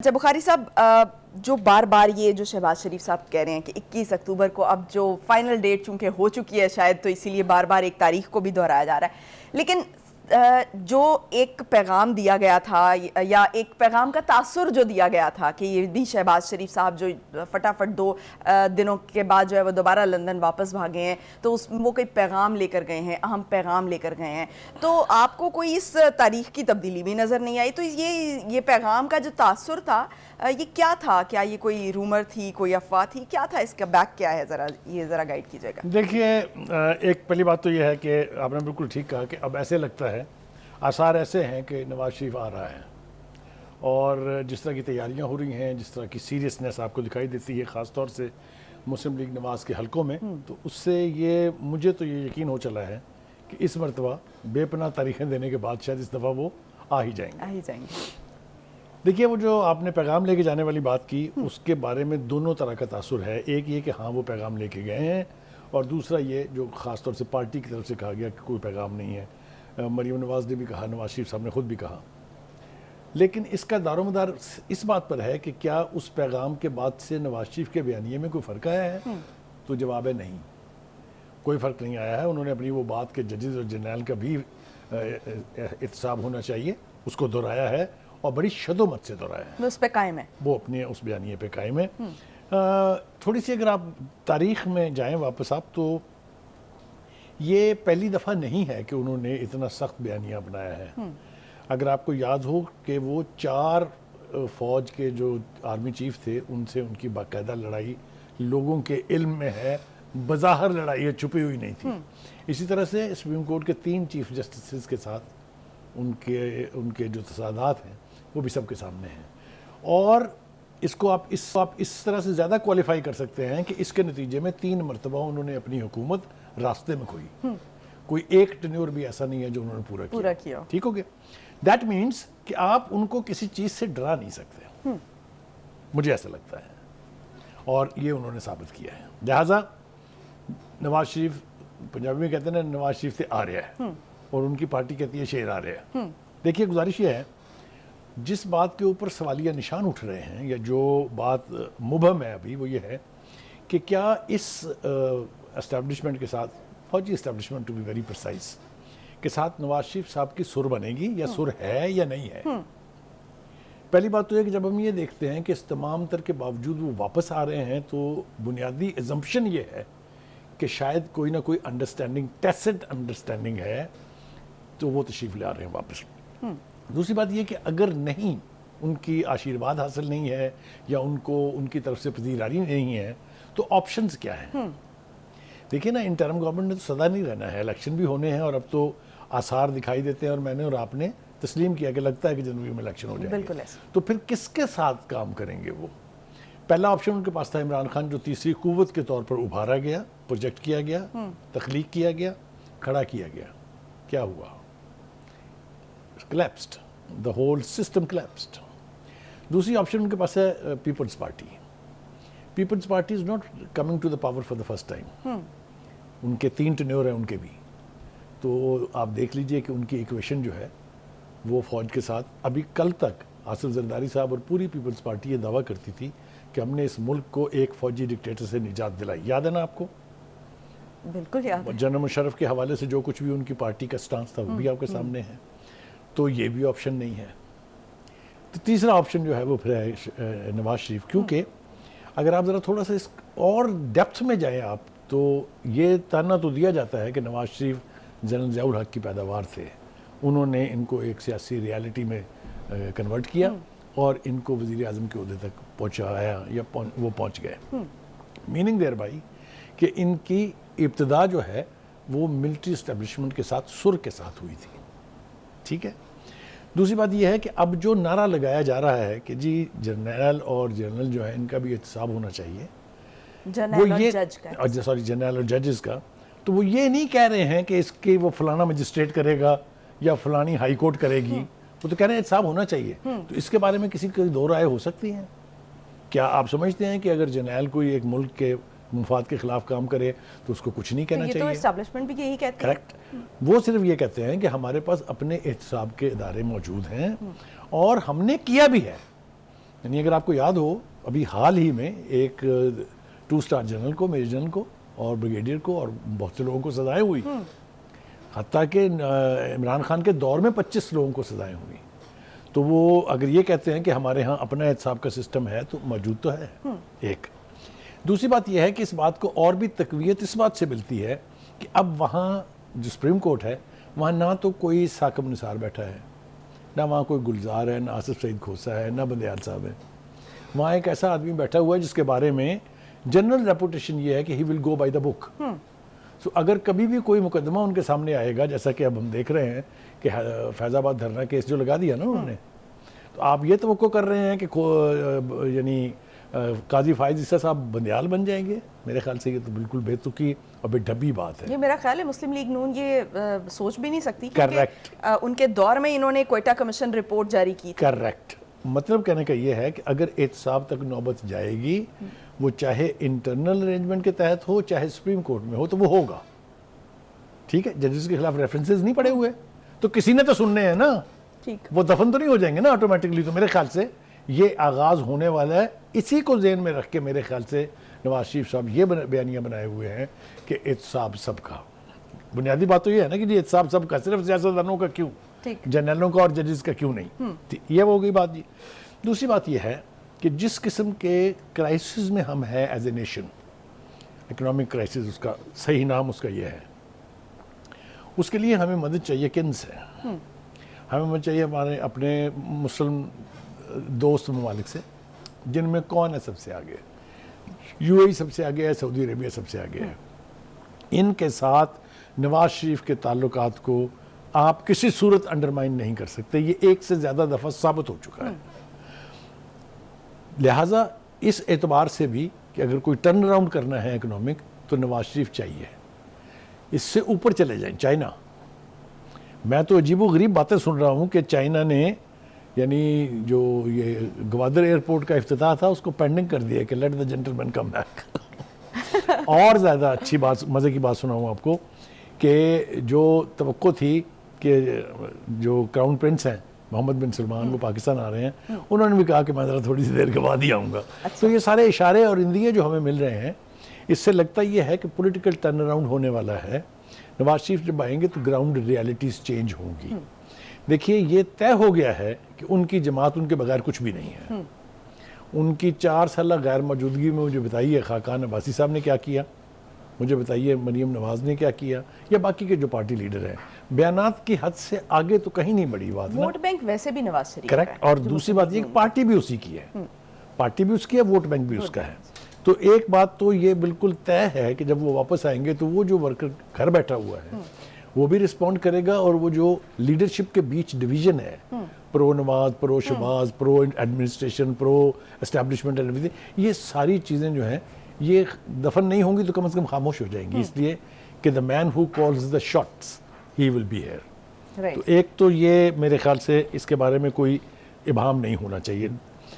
اچھا بخاری صاحب، جو بار بار یہ جو شہباز شریف صاحب کہہ رہے ہیں کہ 21 اکتوبر کو اب جو فائنل ڈیٹ چونکہ ہو چکی ہے شاید، تو اسی لیے بار بار ایک تاریخ کو بھی دہرایا جا رہا ہے، لیکن جو ایک پیغام دیا گیا تھا یا ایک پیغام کا تاثر جو دیا گیا تھا کہ یہ بھی شہباز شریف صاحب جو فٹافٹ 2 دنوں کے بعد جو ہے وہ دوبارہ لندن واپس بھاگے ہیں، تو وہ کوئی پیغام لے کر گئے ہیں، اہم پیغام لے کر گئے ہیں، تو آپ کو کوئی اس تاریخ کی تبدیلی بھی نظر نہیں آئی؟ تو یہ پیغام کا جو تاثر تھا یہ کیا تھا؟ کیا یہ کوئی رومر تھی، کوئی افواہ تھی، کیا تھا اس کا بیک کیا ہے؟ ذرا گائیڈ کیجیے گا۔ دیکھیے، ایک پہلی بات تو یہ ہے کہ آپ نے بالکل ٹھیک کہا کہ اب ایسے لگتا ہے، آثار ایسے ہیں کہ نواز شریف آ رہا ہے، اور جس طرح کی تیاریاں ہو رہی ہیں، جس طرح کی سیریسنس آپ کو دکھائی دیتی ہے خاص طور سے مسلم لیگ نواز کے حلقوں میں، تو اس سے مجھے تو یہ یقین ہو چلا ہے کہ اس مرتبہ بے پناہ تاریخیں دینے کے بعد شاید اس دفعہ وہ آ ہی جائیں گے۔ دیکھیے، وہ جو آپ نے پیغام لے کے جانے والی بات کی، اس کے بارے میں دونوں طرح کا تاثر ہے۔ ایک یہ کہ ہاں وہ پیغام لے کے گئے ہیں، اور دوسرا یہ جو خاص طور سے پارٹی کی طرف سے کہا گیا کہ کوئی پیغام نہیں ہے۔ مریم نواز نے بھی کہا، نواز شریف صاحب نے خود بھی کہا، لیکن اس کا دار و مدار اس بات پر ہے کہ کیا اس پیغام کے بعد سے نواز شریف کے بیانیے میں کوئی فرق آیا ہے؟ تو جواب ہے نہیں، کوئی فرق نہیں آیا ہے۔ انہوں نے اپنی وہ بات کہ ججز اور جرنیل کا بھی احتساب ہونا چاہیے، اس کو دہرایا ہے، اور بڑی شد و مت سے دہرایا ہے۔ وہ اس پہ قائم ہے، وہ اپنے اس بیانیے پہ قائم ہے۔ تھوڑی سی اگر آپ تاریخ میں جائیں واپس آپ، تو یہ پہلی دفعہ نہیں ہے کہ انہوں نے اتنا سخت بیانیہ اپنایا ہے۔ اگر آپ کو یاد ہو کہ وہ 4 فوج کے جو آرمی چیف تھے، ان سے ان کی باقاعدہ لڑائی لوگوں کے علم میں ہے، بظاہر لڑائی ہے، چھپی ہوئی نہیں تھی۔ اسی طرح سے سپریم کورٹ کے 3 چیف جسٹسز کے ساتھ ان کے جو تصادات ہیں وہ بھی سب کے سامنے ہیں، اور اس کو آپ اس طرح سے زیادہ کوالیفائی کر سکتے ہیں کہ اس کے نتیجے میں 3 مرتبہ انہوں نے اپنی حکومت راستے میں کھوئی۔ کوئی ایک ٹینیور بھی ایسا نہیں ہے جو انہوں نے پورا کیا۔ ٹھیک ہو گیا؟ دیٹ مینس کہ آپ ان کو کسی چیز سے ڈرا نہیں سکتے، مجھے ایسا لگتا ہے، اور یہ انہوں نے ثابت کیا ہے۔ لہٰذا نواز شریف، پنجابی میں کہتے ہیں نا، نواز شریف سے آ رہا ہے، اور ان کی پارٹی کہتی ہے شیر آ رہا ہے۔ دیکھیے، گزارش یہ ہے، جس بات کے اوپر سوالیہ نشان اٹھ رہے ہیں یا جو بات مبہم ہے ابھی، وہ یہ ہے کہ کیا اس اسٹیبلشمنٹ کے ساتھ، فوجی establishment to be very precise کے ساتھ، نواز شریف صاحب کی سر بنے گی، یا سر ہے یا نہیں ہے۔ پہلی بات تو یہ کہ جب ہم یہ دیکھتے ہیں کہ اس تمام تر کے باوجود وہ واپس آ رہے ہیں، تو بنیادی ایزمپشن یہ ہے کہ شاید کوئی نہ کوئی انڈرسٹینڈنگ، ٹیسٹ انڈرسٹینڈنگ ہے، تو وہ تشریف لے آ رہے ہیں واپس۔ دوسری بات یہ کہ اگر نہیں، ان کی آشیرواد حاصل نہیں ہے، یا ان کو ان کی طرف سے پذیرائی نہیں ہے، تو آپشنز کیا ہیں؟ دیکھیں نا، انٹرم گورنمنٹ نے تو سدا نہیں رہنا ہے، الیکشن بھی ہونے ہیں، اور اب تو آثار دکھائی دیتے ہیں، اور میں نے اور آپ نے تسلیم کیا کہ لگتا ہے کہ جنوری میں الیکشن ہو جائیں گے۔ تو پھر کس کے ساتھ کام کریں گے وہ؟ پہلا آپشن ان کے پاس تھا عمران خان، جو تیسری قوت کے طور پر ابھارا گیا، پروجیکٹ کیا گیا، تخلیق کیا گیا، کھڑا کیا گیا۔ کیا ہوا؟ collapsed, the whole system collapsed. دوسری آپشن ان کے پاس ہے Peoples Party. Peoples Party is not coming to the power for the first time. ان کے 3 ٹینیور ہیں ان کے بھی، تو آپ دیکھ لیجئے کہ ان کی ایکویشن جو ہے وہ فوج کے ساتھ، ابھی کل تک آصف زرداری صاحب اور پوری پیپلز پارٹی یہ دعویٰ کرتی تھی کہ ہم نے اس ملک کو ایک فوجی ڈکٹیٹر سے نجات دلائی۔ یاد ہے نا آپ کو؟ بالکل یاد ہے۔ جنرل مشرف کے حوالے سے جو کچھ بھی ان کی پارٹی کا سٹانس تھا وہ بھی آپ کے سامنے ہے۔ تو یہ بھی آپشن نہیں ہے۔ تو تیسرا آپشن جو ہے وہ پھر ہے نواز شریف، کیونکہ اگر آپ ذرا تھوڑا سا اس اور ڈیپتھ میں جائیں آپ، تو یہ تانا تو دیا جاتا ہے کہ نواز شریف جنرل ضیاء الحق کی پیداوار تھے، انہوں نے ان کو ایک سیاسی ریالٹی میں کنورٹ کیا، اور ان کو وزیر اعظم کے عہدے تک پہنچایا، یا وہ پہنچ گئے۔ میننگ دیر بائی کہ ان کی ابتدا جو ہے وہ ملٹری اسٹیبلشمنٹ کے ساتھ، سر کے ساتھ ہوئی تھی۔ ٹھیک ہے؟ دوسری بات یہ ہے کہ اب جو نعرہ لگایا جا رہا ہے کہ جی جرنیل اور جنرل جو ہے ان کا بھی احتساب ہونا چاہیے، جرنیل اور جج کا، سوری جرنیل اور ججز کا، تو وہ یہ نہیں کہہ رہے ہیں کہ اس کے وہ فلانا مجسٹریٹ کرے گا یا فلانی ہائی کورٹ کرے گی، وہ تو کہہ رہے ہیں احتساب ہونا چاہیے۔ تو اس کے بارے میں کسی کی 2 رائے ہو سکتی ہیں؟ کیا آپ سمجھتے ہیں کہ اگر جرنیل کوئی ایک ملک کے مفاد کے خلاف کام کرے تو اس کو کچھ نہیں کہنا چاہیے؟ یہ تو اسٹیبلشمنٹ بھی یہی کہتی ہے۔ کریکٹ۔ وہ صرف یہ کہتے ہیں کہ ہمارے پاس اپنے احتساب کے ادارے موجود ہیں، اور ہم نے کیا بھی ہے۔ یعنی اگر آپ کو یاد ہو ابھی حال ہی میں ایک 2 اسٹار جنرل کو، میجر جنرل کو اور بریگیڈیئر کو اور بہت سے لوگوں کو سزائیں ہوئی، حتیٰ کہ عمران خان کے دور میں 25 لوگوں کو سزائیں ہوئی. تو وہ اگر یہ کہتے ہیں کہ ہمارے ہاں اپنا احتساب کا سسٹم ہے تو موجود تو ہے. ایک دوسری بات یہ ہے کہ اس بات کو اور بھی تقویت اس بات سے ملتی ہے کہ اب وہاں جو سپریم کورٹ ہے وہاں نہ تو کوئی ثاقب نثار بیٹھا ہے، نہ وہاں کوئی گلزار ہے، نہ آصف سعید کھوسا ہے، نہ بندیال صاحب ہے. وہاں ایک ایسا آدمی بیٹھا ہوا ہے جس کے بارے میں جنرل ریپوٹیشن یہ ہے کہ ہی ول گو بائی دا بک. سو اگر کبھی بھی کوئی مقدمہ ان کے سامنے آئے گا، جیسا کہ اب ہم دیکھ رہے ہیں کہ فیض آباد دھرنا کیس جو لگا دیا نا انہوں نے، تو آپ یہ توقع کر رہے ہیں کہ یعنی قاضی فائز عیسیٰ صاحب بندیال بن جائیں گے؟ میرے خیال سے یہ تو بالکل بے تکی اور بے ڈھبی بات ہے. یہ میرا خیال ہے مسلم لیگ نون یہ سوچ بھی نہیں سکتی، کیونکہ ان کے دور میں انہوں نے کوئٹہ کمیشن رپورٹ جاری کی. کریکٹ. مطلب کہنے کا یہ ہے کہ اگر احتساب تک نوبت جائے گی، وہ چاہے انٹرنل ارینجمنٹ کے تحت ہو چاہے سپریم کورٹ میں ہو، تو وہ ہوگا. ٹھیک ہے، ججز کے خلاف ریفرنسز نہیں پڑے ہوئے تو کسی نے تو سننے ہیں نا، وہ دفن تو نہیں ہو جائیں گے نا آٹومیٹکلی. تو میرے خیال سے یہ آغاز ہونے والا ہے. اسی کو ذہن میں رکھ کے میرے خیال سے نواز شریف صاحب یہ بیانیہ بنائے ہوئے ہیں کہ احتساب سب کا. بنیادی بات تو یہ ہے نا کہ جی احتساب سب کا، صرف سیاستدانوں کا کیوں، جنرلوں کا اور ججز کا کیوں نہیں. یہ وہ گئی بات. جی دوسری بات یہ ہے کہ جس قسم کے کرائسس میں ہم ہیں as a nation, economic crisis, اس کا صحیح نام اس کا یہ ہے، اس کے لیے ہمیں مدد چاہیے کن سے؟ ہمیں مدد چاہیے ہمارے اپنے مسلم دوست ممالک سے، جن میں کون ہے سب سے آگے؟ یو اے ای سب سے آگے ہے، سعودی عربیہ سب سے آگے ہے. ان کے ساتھ نواز شریف کے تعلقات کو آپ کسی صورت انڈرمائن نہیں کر سکتے. یہ ایک سے زیادہ دفعہ ثابت ہو چکا ہے. لہٰذا اس اعتبار سے بھی کہ اگر کوئی ٹرن اراؤنڈ کرنا ہے اکنامک تو نواز شریف چاہیے. اس سے اوپر چلے جائیں. چائنا، میں تو عجیب و غریب باتیں سن رہا ہوں کہ چائنا نے یعنی جو یہ گوادر ایئرپورٹ کا افتتاح تھا اس کو پینڈنگ کر دیا کہ let the gentlemen come back. اور زیادہ اچھی بات، مزے کی بات سناؤں آپ کو کہ جو توقع تھی کہ جو کراؤن پرنس ہیں محمد بن سلمان وہ پاکستان آ رہے ہیں، انہوں نے بھی کہا کہ میں ذرا تھوڑی سی دیر کے بعد ہی آؤں گا. تو یہ سارے اشارے اور اندیے جو ہمیں مل رہے ہیں، اس سے لگتا یہ ہے کہ پولیٹیکل ٹرن اراؤنڈ ہونے والا ہے. نواز شریف جب آئیں گے تو گراؤنڈ ریالٹیز چینج ہوں گی. دیکھیے یہ طے ہو گیا ہے کہ ان کی جماعت ان کے بغیر کچھ بھی نہیں ہے. ان کی 4 سالہ غیر موجودگی میں مجھے بتائیے خاقان عباسی صاحب نے کیا کیا، مجھے بتائیے مریم نواز نے کیا کیا، یا باقی کے جو پارٹی لیڈر ہیں. بیانات کی حد سے آگے تو کہیں نہیں بڑی بات. ووٹ بینک ویسے بھی نواز شریف کریکٹ. اور دوسری بات یہ کہ پارٹی بھی اسی کی ہے، پارٹی بھی اس کی ہے، ووٹ بینک بھی اس کا ہے. تو ایک بات تو یہ بالکل طے ہے کہ جب وہ واپس آئیں گے تو وہ جو ورکر گھر بیٹھا ہوا ہے وہ بھی رسپونڈ کرے گا، اور وہ جو لیڈرشپ کے بیچ ڈویژن ہے، pro Nawaz, pro Shehbaz, pro administration, pro establishment and everything, یہ ساری چیزیں جو ہیں یہ دفن نہیں ہوں گی تو کم از کم خاموش ہو جائیں گی. اس لیے کہ the man who calls the shots he will be here. تو ایک تو یہ میرے خیال سے اس کے بارے میں کوئی ابہام نہیں ہونا چاہیے.